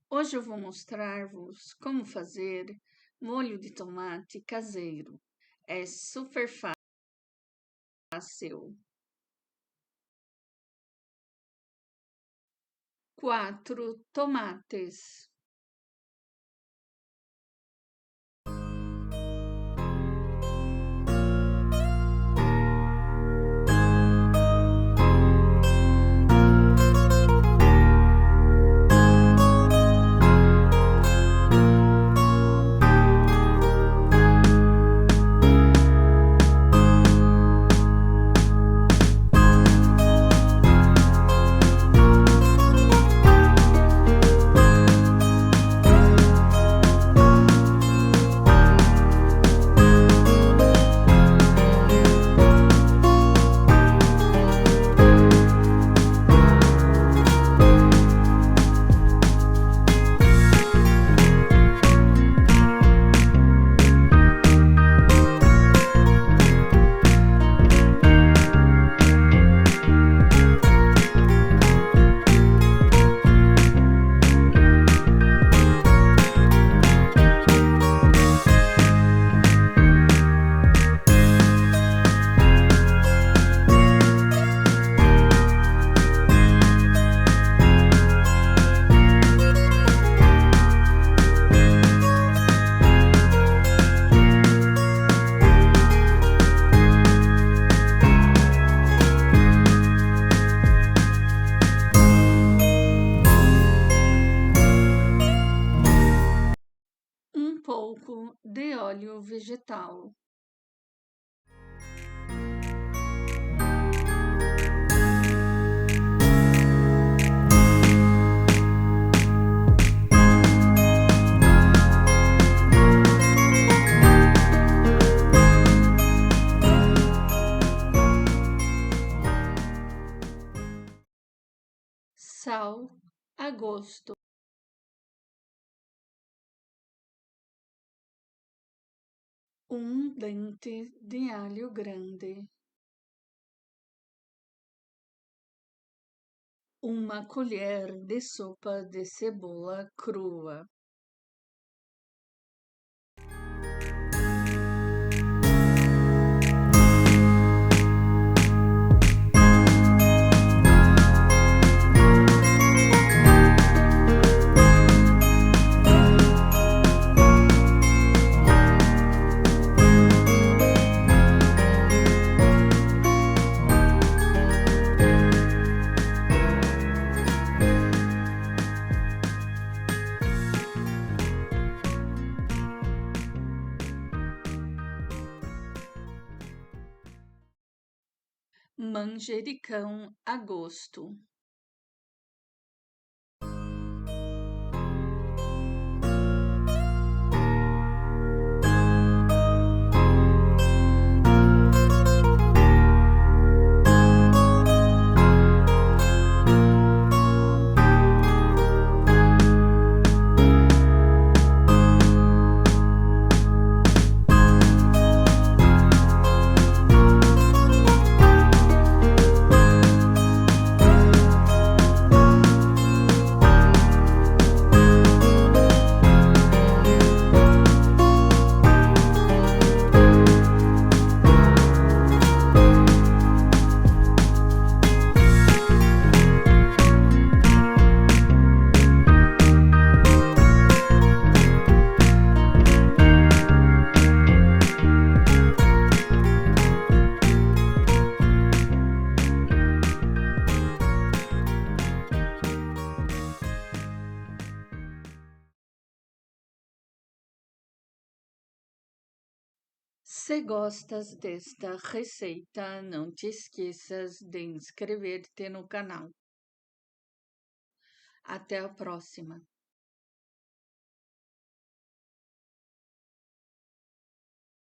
Hoje eu vou mostrar-vos como fazer molho de tomate caseiro. É super fácil. 4 tomates, um pouco de óleo vegetal, sal a gosto, um dente de alho grande, uma colher de sopa de cebola crua, manjericão a gosto. Se gostas desta receita, não te esqueças de inscrever-te no canal. Até a próxima!